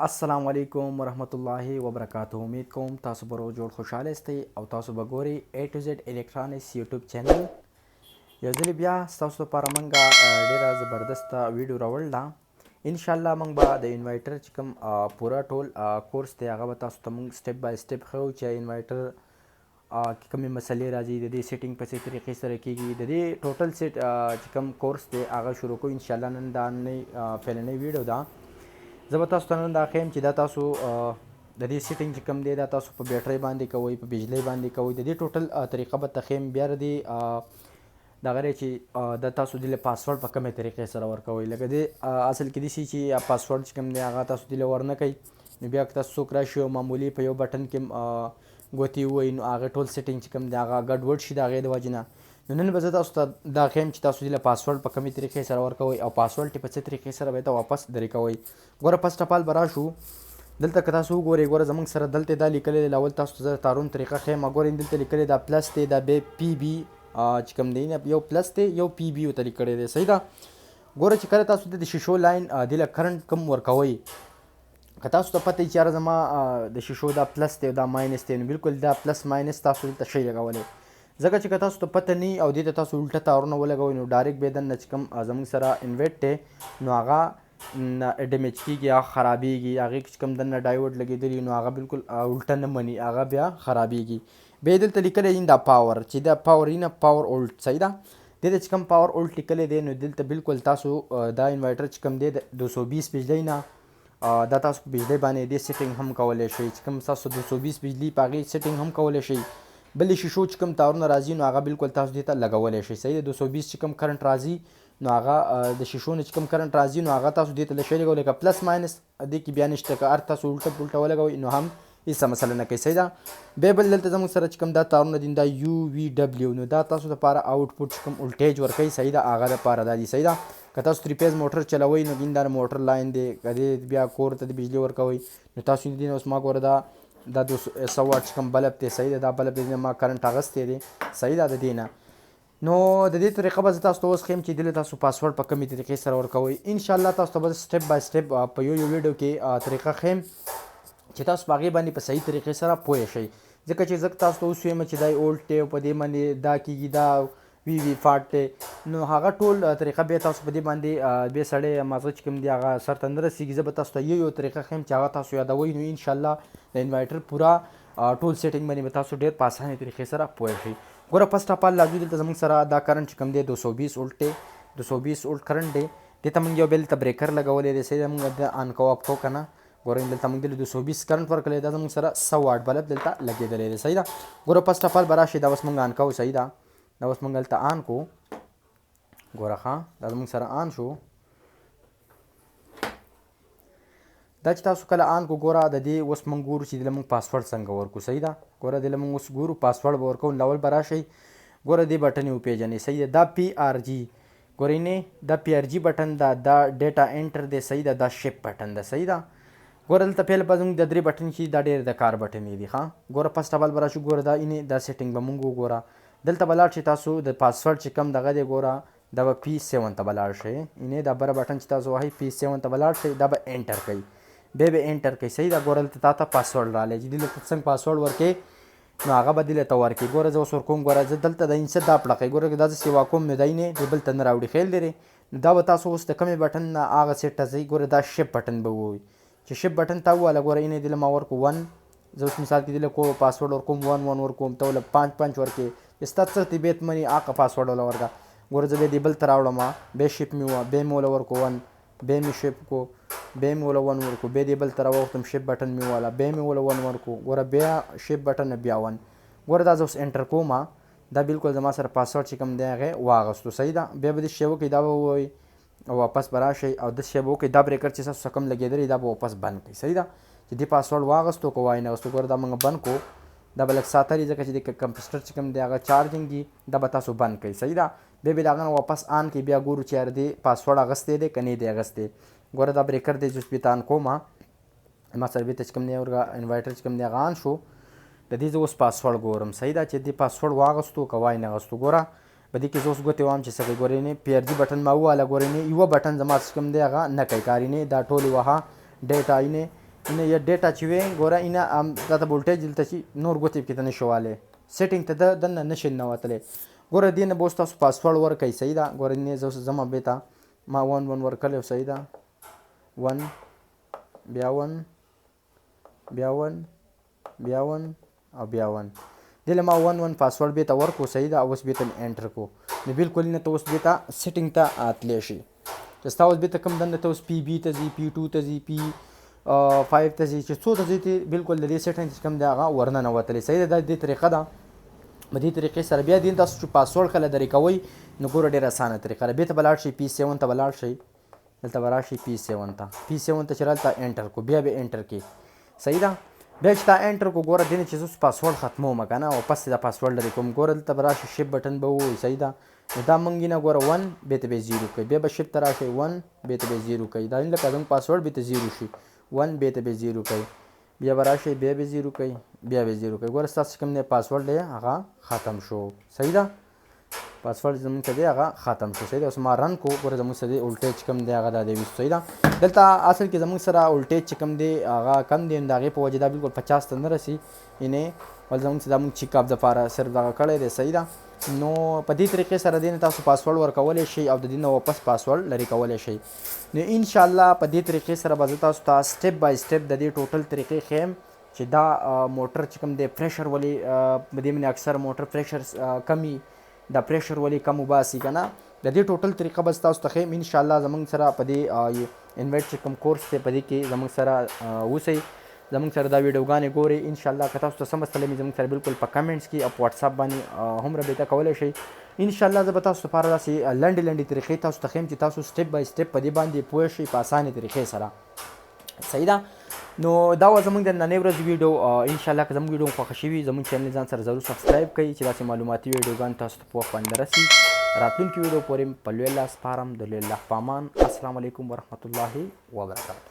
السلام علیکم ورحمت الله وبرکاته. امید کوم تاسو به روز جوړ خوشاله استئ او تاسو به ګورئ A to Z الکترونیکس یوټیوب چینل. یو ځل بیا ستاسو لپاره موږ ډیره زبردسته ویډیو راوړل ده. انشاءالله موږ به د انوایټر چې کوم پوره ټول کورس دی هغه به تاسو ته موږ سټپ بای سټپ ښیو چې انوایټر کومې مسلې راځي، د دې سیټینګ په څه طریقې سره کیږي، د دې ټوټل سیټ چې کوم کورس دی هغه شروع کوو انشاءالله. نن دا پیلنۍ ویډیو ده. زه به تاسو ته نن دا ښیم چې دا تاسو د دې سیټینګ چې کوم دی دا تاسو په بیټرۍ باندې کوئ، په بجلۍ باندې کوئ. د دې ټوټل طریقه به ته ښیم. بیا د دې دغه دی چې دا تاسو دې پاسورډ په کومې طریقې سره ورکوئ. لکه دې اصل کې داسې چې پاسورډ چې کوم دی هغه تاسو دې ورنه کوئ، نو بیا که تاسو څوک راشي او معمولي په یو بټن کې ګوتې ووایي نو هغه ټول سیټینګ چې کوم دی هغه ګډوډ شي د هغې د وجې نه. نو نن به زه تاسو ته دا ښیم چې تاسو دې پاسورډ په کومې طریقې سره ورکوئ او پاسورډ یې په څه طریقې سره به یې ته واپس درې کوئ. ګوره فسټ اف آل به راشو دلته که تاسو وګورئ. ګوره زموږ سره دلته دا لیکلی دی. اول تاسو ته زه تارون طریقه ښیم. ګورئ دلته لیکلی دا پلس دی، دا بیا پی بي چې کوم دی یو پلس دی یو پی بي ورته لیکلی دی. صحیح ده. ګوره چې کله تاسو د شیشو لاین دې له کرنټ کوم ورکوئ، که تاسو ته پته وي چې یاره زما د شیشو دا پلس دی او دا ماینس دی، نو بالکل دا پلس ماینس تاسو دلته شئ لګولی. ځکه چې که تاسو ته پته نه وي او دې ته تاسو الټه تارونه ولګوئ نو ډایرکټ به دننه چې کوم زموږ سره انویټ دی نو هغه ډیمیج کېږي، هغه خرابېږي. هغې کې چې کوم دننه ډایوډ لګېدلي نو هغه بالکل الټه نه مني، هغه بیا خرابېږي. بیا یې دلته لیکلی دی دا پاور چې دا پاور نه پاور اولټ. صحیح ده. دې ته چې کوم پاور اولټ لیکلی دی نو دلته بالکل تاسو دا انوایټر چې کوم دی د 220 بجلۍ نه دا تاسو په بجلۍ باندې دې سیټینګ هم کولی شئ. چې کوم تاسو 220 بجلي په هغې سیټینګ هم کولی شئ. بلې شیشو چې کوم تارونه راځي نو هغه بالکل تاسو دې ته لګولی شئ. صحیح ده. 220 چې کوم کرنټ راځي نو هغه د شیشو نه چې کوم کرنټ راځي نو هغه تاسو دې ته شئ لګولی. که پلس ماینس دې کې بیا نشته، که هر تاسو الټه پلټه ولګوئ نو هم هېڅ مسله نه کوي. صحیح ده. بیا بل دلته زموږ سره چې کوم دا تارونه دي دا یو وي ډبلیو نو دا تاسو دپاره آوټپوټ چې کوم ولټیج ورکوي. صحیح ده. هغه دپاره دا دي. صحیح ده. که تاسو 3 فیز موټر چلوئ نو دا موټر لاین دی، که دې بیا کور ته د بجلي ورکوئ نو تاسو دې نه اوس ما ګوره دا 200 واټ چې کوم بلب دی. صحیح ده. دا بلب دی ما کرنټ اغستی دی. صحیح ده. د دې نه نو د دې طریقه به زه تاسو ته اوس ښیم چې دلته تاسو پاسورډ په کومې طریقې سره ورکوئ. انشاءالله تاسو ته به سټپ بای سټپ په یو ویډیو کې طریقه ښیم چې تاسو په هغې باندې په صحیح طریقې سره پوه شئ. ځکه چې زه تاسو ته اوس ویم چې دا اولټ دی او په دې باندې دا کېږي، دا وي وي فاټ دی، نو هغه ټول طریقه بیا تاسو په دې باندې بیا سړی مازغه چې کوم دی هغه سر ته نه رسېږي. زه به تاسو ته یو طریقه ښیم چې هغه تاسو یادوئ نو انشاءالله د انوایټر پوره ټول سیټینګ باندې به تاسو ډېر په اسانه طریقې سره پوه شئ. ګوره فسټ اف آل لازمي دلته زموږ سره دا کرنټ چې کوم دی 220 اولټ دی، 220 اولټ کرنټ دی. دې ته موږ یو بل ته بریکر لګولی دی. صحیح ده. موږ د آن کوو اپ کوو که نه. ګورئ دلته موږ دلته 220 کرنټ ورکړی، دا زموږ سره 100 واټ بلب دلته لګېدلی دی. صحیح ده. ګوره فسټ اف آل به راشئ. دا اوس موږ آن کوو. صحیح ده. دا اوس موږ دلته آن کوو. ګوره ښه دا زموږ سره آن شو. دا چې تاسو کله آن کو ګوره د دې اوس موږ ګورو چې دله موږ پاسورډ څنګه ورکو. صحیح ده. ګوره دله موږ اوس ګورو پاسورډ به ورکوو. اول به راشئ. ګوره دې بټن یې وپېژنئ. صحیح ده. دا پی آر جي ګورئ نه دا پی آر جي بټن ده، دا ډیټا انټر دی. صحیح ده. دا شپ بټن ده. صحیح ده. ګوره دلته پیل به زموږ د 3 بټن چې دا ډېر د کار بټن دي. ښه ګوره فسټ اف آل به راشو. ګوره دا دا سیټینګ به موږ وګوره. دلته به لاړ شئ تاسو د پاسورډ چې کوم دغه دی ګوره دا به P7 ته به لاړ شئ. دا بره بټن چې تاسو وهئ P7 ته به لاړ شئ. دا به انټر کوئ. بیا به انټر کوئ. صحیح ده. ګوره دلته تا ته پاسورډ رالی چې دلته ته څنګه پاسورډ ورکوې نو هغه به دلته ورکوي. ګوره زه اوس ورکوم. ګوره زه دلته د انسه دا پړقئ. ګوره دا زه سیوا کوم نو دی نه د بل ته نه راوړي. خیال لري. نو دا به تاسو اوس د کومې بټن نه هغه سیټ ته ځئ. ګوره دا شپ بټن به ووایي چې شپ بټن ته وواله. ګوره اینې دله ما ورکو 1. زه اوس مثال کې دله کو پاسورډ ورکوم 1 ورکوم، ته وله 5 ورکې. ستا څه طبیعت مني هغه پاسورډ وله ورکړه. ګوره زه بیا دې بل ته راوړم. بیا شپ مې ووه، بیا مې وله ورکو 1، بیا مې شپ کو، بیا مې وله 1 ورکو، بیا دې بل ته راوختم شپ بټن مې وواله، بیا مې وله 1 ورکو. ګوره بیا شپ بټن بیا 1. ګوره دا زه اوس انټر کوم. دا بالکل زما سره پاسورډ چې کوم دی هغې واغستو. صحیح ده. بیا به دې شی وکړئ. دا به ووایي واپس به راشئ او داسې شی به وکړئ. دا بریکر چې ستاسو څه کوم لګېدلی دا به واپس بند کړئ. صحیح ده. چې دې پاسورډ واغستو که وای نه اغستو. ګوره دا موږ بند کړو. دا به لږ ساتلی ځکه چې د کمپیوټر چې کوم دی هغه چارجنګ دي. دا به تاسو بند کړئ. صحیح ده. بیا به د هغه نه واپس آن کړئ. بیا ګورو چې یاره دې پاسورډ اغستی دی که نه دی اغستی. ګوره دا بریکر دی زه اوس بېرته آن کوم. ما سره بېرته چې کوم دی انوایټر چې کوم دی هغه آن شو. د دې زه اوس پاسورډ ګورم. صحیح ده. چې دې پاسورډ واغستو که وای نه اغستو. ګوره په دې کې زه اوس ګوتې وایم چې څه کوي. ګورئ نه پی آر جي بټن ما وواله. ګورئ نه یوه بټن زما چې کوم دی هغه نه کوي کار یې نه. دا ټول یې وهه ډیټا یې نه اینه یا ډیټا چې وې ګوره اینه دا ته voltage دلته چې نور ګوتې پکې ته نشي والی سیټینګ ته دننه نشي ننوتلی ګوره دې نه به اوس تاسو پاسورډ ورکوئ صحیح ده ګوره نه زه اوس ځم بېرته ما 1 ورکلی صحیح ده 1 بیا 1 بیا 1 بیا 1 او بیا 1 دې له ما 1 پاسورډ بېرته ورکړو صحیح ده او اوس بېرته مې انټر کړو نو بلکل نه ته اوس بېرته سیټینګ ته تللی شي چې ستا اوس بېرته کوم دنده ته اوس پی بي ته ځي P2 ته ځي P5 ته ځي چې څو ته ځي ته بلکل د دې سیټینګ چې کوم دی هغه ورننوتلی صحیح ده دا دې طریقه ده په دې طریقې سره بیا دې تاسو چې پاسورډ کله درې کوئ نو ګوره ډېره اسانه طریقه ده بېرته به لاړ شئ P7 ته به لاړ شئ دلته به راشئ P7 ته چې هلته انټر کړو بیا به انټر کړئ صحیح ده بیا چې تا انټر کړو ګوره دې نه چې زه پاسورډ ختموم که نه واپس دا پاسورډ لرې کوم ګوره دلته به راشئ شپ بټن به ووایي صحیح ده نو دا موږ نه ګوره 1 بېرته به 0 کوي بیا به شپ ته راشئ 1 بېرته به 0 کوي دا لکه زموږ پاسورډ بېرته 0 شي 1 بېرته به 0 کوي بیا به راشئ بیا به 0 کوي بیا به 0 کوي ګوره ستاسو کوم دی پاسورډ دی هغه ختم شو صحیح ده پاسورډ زموږ څه دی هغه ختم شو صحیح ده اوس ما رن کو ګوره زموږ څه دی ولټیج کوم دی هغه دا دی ویست صحیح ده دلته اصل کې زموږ سره ولټیج چې کوم دی هغه کم دی نو د هغې په وجه دا بلکل 50 ته نه رسي یعنې ول زموږ دا موږ چیک اپ دپاره صرف دغه کړی دی صحیح ده نو په دې طریقې سره دې نه تاسو پاسورډ ورکولی شئ او د دې نه واپس پاسورډ لرې کولی شئ نو انشاءالله په دې طریقې سره به زه تاسو ته سټپ بای سټپ د دې ټوټل طریقې ښیم چې دا موټر چې کوم دی پریشر ولې په دې باندې اکثر موټر پریشر کمی دا پریشر ولې کم وباسي که نه د دې ټوټل طریقه به تاسو ته ښیم انشاءالله زموږ سره په دې انوایټ چې کوم کورس دی په دې کې زموږ سره اوسئ زموږ سره دا ویډیوګانې ګورئ انشاءالله که تاسو ته څه مسله وي زموږ سره بلکل په کمنټس کې او په واتساپ باندې هم رابطه کولی شئ انشاءالله زه به تاسو لپاره داسې لنډې لنډې طریقې تاسو ته ښیم چې تاسو سټپ بای سټپ په دې باندې پوه شئ په اسانې طریقې سره صحیح ده نو دا وه زموږ د نننۍ ورځې ویډیو انشاءالله که زموږ ویډیو خوښه شوي زموږ چینل ځان سره ضرور سبسکرایب کړئ چې داسې معلوماتي ویډیوګانې تاسو ته په وخت باندې رسي راتلونکي ویډیو پورې په لوی الله سپارم د لوی الله په امان السلام علیکم ورحمة الله وبرکاته